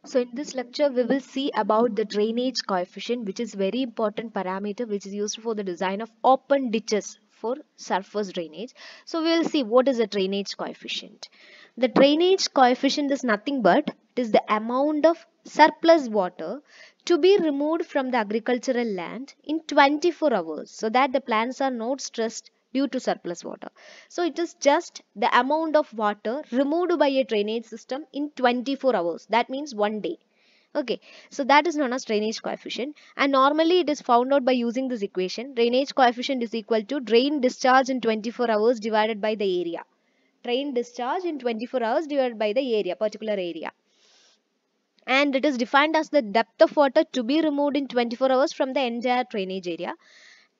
So in this lecture, we will see about the drainage coefficient, which is very important parameter which is used for the design of open ditches for surface drainage. So we will see what is the drainage coefficient. The drainage coefficient is nothing but it is the amount of surplus water to be removed from the agricultural land in 24 hours so that the plants are not stressed due to surplus water. So it is just the amount of water removed by a drainage system in 24 hours. That means one day. Okay, so that is known as drainage coefficient, and normally it is found out by using this equation. Drainage coefficient is equal to drain discharge in 24 hours divided by the area. Drain discharge in 24 hours divided by the area, particular area. And it is defined as the depth of water to be removed in 24 hours from the entire drainage area.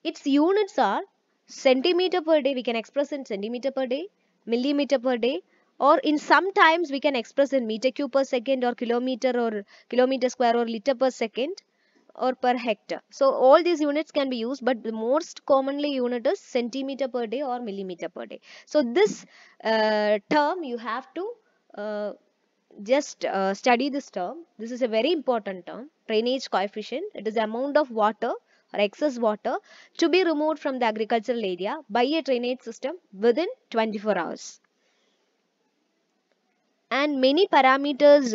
Its units are centimeter per day. We can express in centimeter per day, millimeter per day, or in sometimes we can express in meter cube per second or kilometer square or liter per second or per hectare. So all these units can be used, but the most commonly unit is centimeter per day or millimeter per day. So this term you have to just study this term. This is a very important term, drainage coefficient. It is the amount of water or excess water to be removed from the agricultural area by a drainage system within 24 hours. And many parameters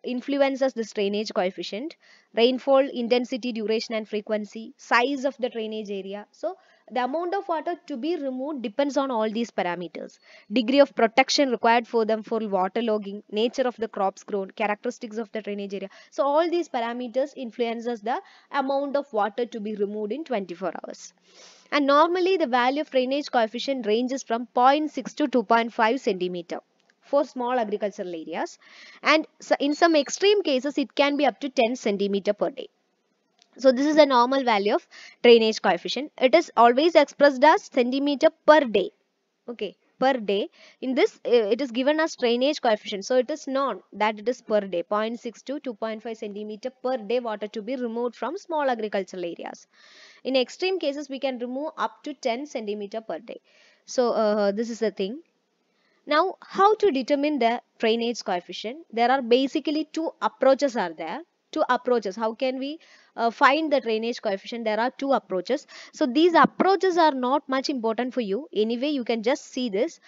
influences this drainage coefficient: rainfall intensity, duration and frequency, size of the drainage area. So the amount of water to be removed depends on all these parameters: degree of protection required for them for waterlogging, nature of the crops grown, characteristics of the drainage area. So all these parameters influences the amount of water to be removed in 24 hours. And normally the value of drainage coefficient ranges from 0.6 to 2.5 centimeter for small agricultural areas, and so in some extreme cases it can be up to 10 centimeter per day. So this is a normal value of drainage coefficient. It is always expressed as centimeter per day. Okay, per day. In this it is given as drainage coefficient, so it is known that it is per day, 0.6 to 2.5 centimeter per day water to be removed from small agricultural areas. In extreme cases we can remove up to 10 centimeter per day. So this is the thing. Now, how to determine the drainage coefficient? There are basically two approaches are there. Two approaches. How can we find the drainage coefficient? There are two approaches. So these approaches are not much important for you. Anyway, you can just see this.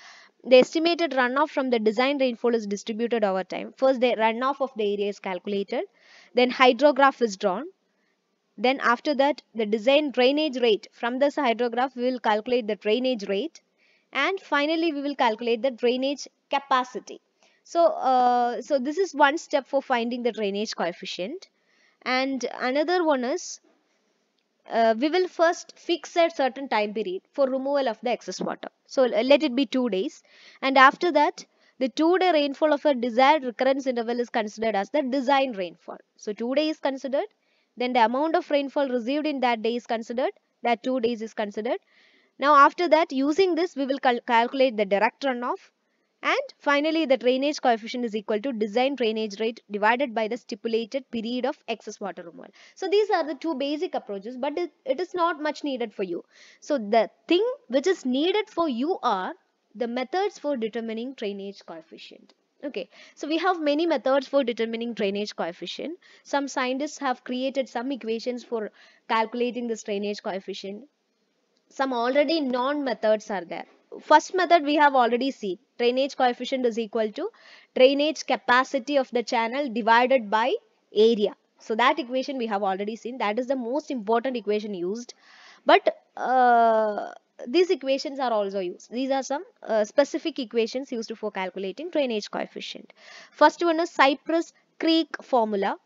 The estimated runoff from the design rainfall is distributed over time. First, the runoff of the area is calculated. Then hydrograph is drawn. Then after that, the design drainage rate. From this hydrograph, we will calculate the drainage rate, and finally we will calculate the drainage capacity. So so this is one step for finding the drainage coefficient. And another one is we will first fix a certain time period for removal of the excess water. So let it be 2 days, and after that the 2-day rainfall of a desired recurrence interval is considered as the design rainfall. So 2 days is considered, then the amount of rainfall received in that day is considered, that 2 days is considered. Now after that, using this we will calculate the direct runoff, and finally the drainage coefficient is equal to design drainage rate divided by the stipulated period of excess water removal. So these are the two basic approaches, but it is not much needed for you. So the thing which is needed for you are the methods for determining drainage coefficient. Okay, so we have many methods for determining drainage coefficient. Some scientists have created some equations for calculating this drainage coefficient. Some already known methods are there. First method we have already seen. Drainage coefficient is equal to drainage capacity of the channel divided by area. So that equation we have already seen. That is the most important equation used. But these equations are also used. These are some specific equations used for calculating drainage coefficient. First one is Cypress-Crick formula.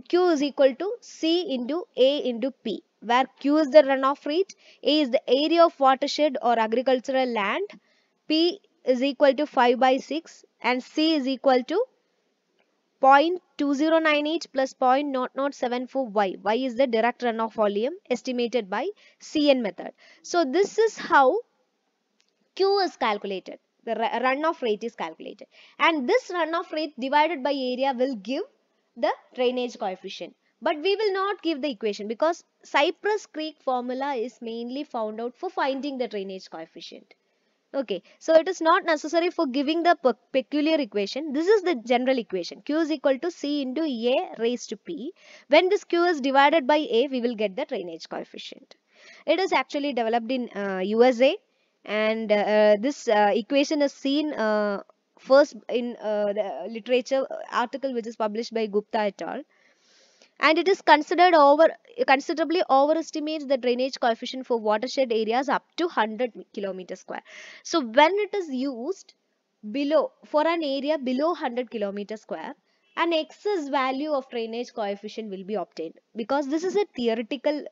Q is equal to C into A into P, where Q is the runoff rate, A is the area of watershed or agricultural land, P is equal to 5 by 6, and C is equal to 0.2098 plus 0.0074 Y. Y is the direct runoff volume estimated by CN method. So this is how Q is calculated. The runoff rate is calculated. And this runoff rate divided by area will give the drainage coefficient. But we will not give the equation because Cypress-Crick formula is mainly found out for finding the drainage coefficient. Okay, so it is not necessary for giving the peculiar equation. This is the general equation. Q is equal to C into A raised to P. When this Q is divided by A, we will get the drainage coefficient. It is actually developed in USA, and this equation is seen first in the literature article which is published by Gupta et al. And it is considerably overestimates the drainage coefficient for watershed areas up to 100 kilometer square. So when it is used below, for an area below 100 kilometer square, an excess value of drainage coefficient will be obtained, because this is a theoretical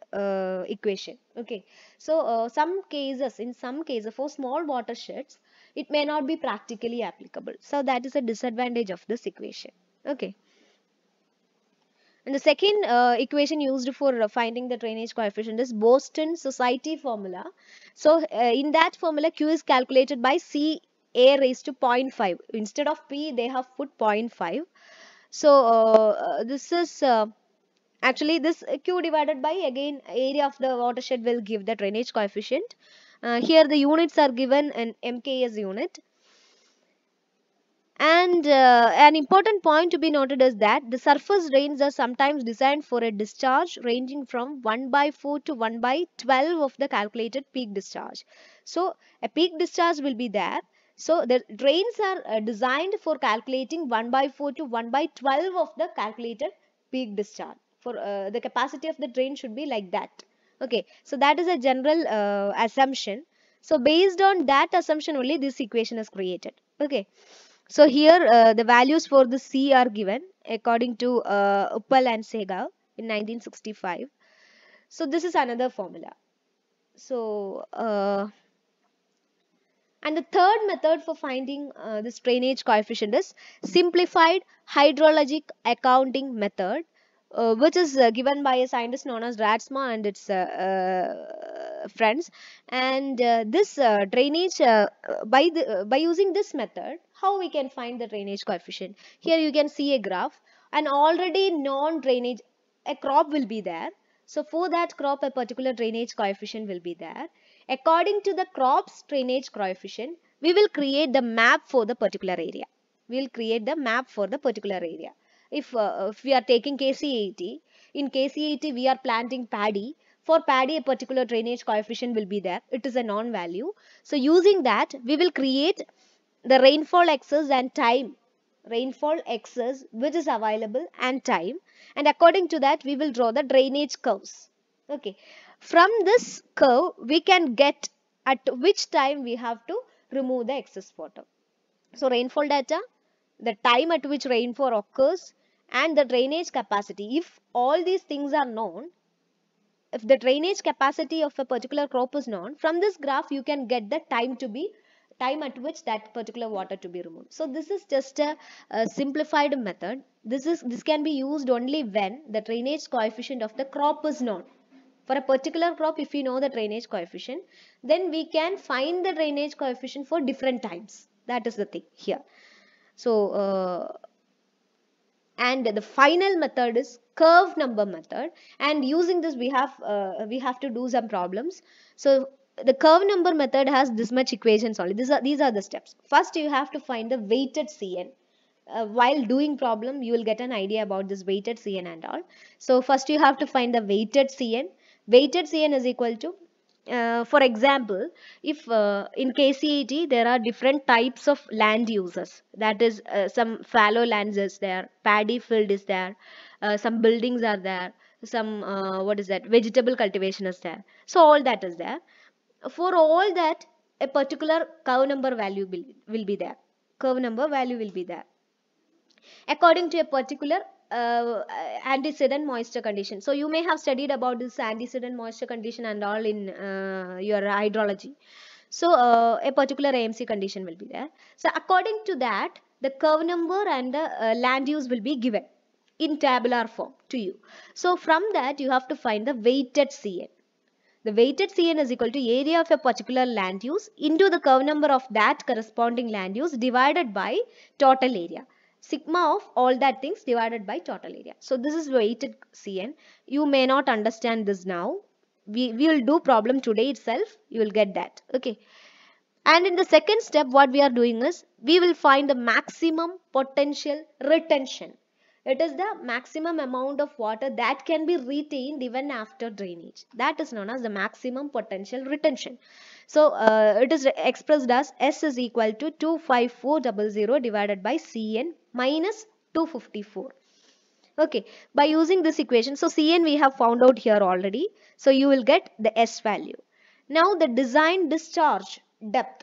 equation. Okay, so in some cases for small watersheds it may not be practically applicable, so that is a disadvantage of this equation. Okay. And the second equation used for finding the drainage coefficient is Boston Society formula. So in that formula, Q is calculated by C A raised to 0.5. Instead of P, they have put 0.5. So this is actually this Q divided by, again, area of the watershed will give the drainage coefficient. Here the units are given in MKS unit. And an important point to be noted is that the surface drains are sometimes designed for a discharge ranging from 1 by 4 to 1 by 12 of the calculated peak discharge. So a peak discharge will be there. So the drains are designed for calculating 1 by 4 to 1 by 12 of the calculated peak discharge. For the capacity of the drain should be like that. Okay, so that is a general assumption. So based on that assumption only this equation is created. Okay. So here the values for the C are given according to Uppal and Sehgal in 1965. So this is another formula. So and the third method for finding this drainage coefficient is simplified hydrologic accounting method, which is given by a scientist known as Radsma and its friends. And this drainage by using this method, how we can find the drainage coefficient? Here you can see a graph. An already known drainage, a crop will be there. So for that crop, a particular drainage coefficient will be there. According to the crop's drainage coefficient, we will create the map for the particular area. We will create the map for the particular area. If we are taking KC80, in KC80 we are planting paddy. For paddy, a particular drainage coefficient will be there. It is a non-value. So using that, we will create the rainfall excess and time. Rainfall excess which is available and time. And according to that, we will draw the drainage curves. Okay. From this curve, we can get at which time we have to remove the excess water. So rainfall data, the time at which rainfall occurs, and the drainage capacity. If all these things are known, if the drainage capacity of a particular crop is known, from this graph you can get the time at which that particular water to be removed. So this is just a simplified method. This can be used only when the drainage coefficient of the crop is known. For a particular crop, if we know the drainage coefficient, then we can find the drainage coefficient for different times. That is the thing here. So and the final method is curve number method, and using this we have to do some problems. So the curve number method has this much equations only. These are the steps. First you have to find the weighted CN. While doing problem you will get an idea about this weighted CN and all. So first you have to find the weighted CN. Weighted CN is equal to, for example, if in KC80 there are different types of land uses, that is some fallow lands is there, paddy field is there, some buildings are there, some what is that, vegetable cultivation is there. So all that is there. For all that, a particular curve number value will be there. Curve number value will be there according to a particular antecedent moisture condition. So you may have studied about this antecedent moisture condition and all in your hydrology. So a particular AMC condition will be there. So according to that, the curve number and the land use will be given in tabular form to you. So from that you have to find the weighted CN. The weighted CN is equal to area of a particular land use into the curve number of that corresponding land use divided by total area. Sigma of all that things divided by total area. So this is weighted CN. You may not understand this now. We will do problem today itself. You will get that. Okay. And in the second step, what we are doing is we will find the maximum potential retention. It is the maximum amount of water that can be retained even after drainage. That is known as the maximum potential retention. So it is expressed as S is equal to 25400 divided by Cn minus 254. Okay, by using this equation, so Cn we have found out here already. So you will get the S value. Now the design discharge depth.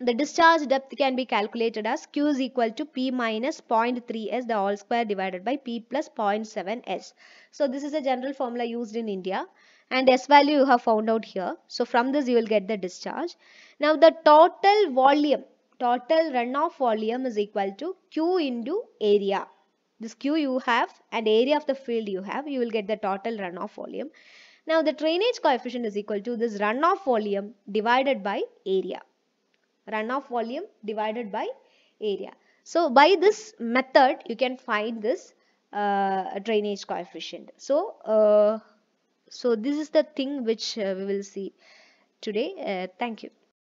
The discharge depth can be calculated as Q is equal to P minus 0.3 S the whole square divided by P plus 0.7 S. So this is a general formula used in India, and S value you have found out here. So from this you will get the discharge. Now the total volume, total runoff volume is equal to Q into area. This Q you have and area of the field you have, you will get the total runoff volume. Now the drainage coefficient is equal to this runoff volume divided by area. Runoff volume divided by area. So by this method you can find this drainage coefficient. So this is the thing which we will see today. Thank you.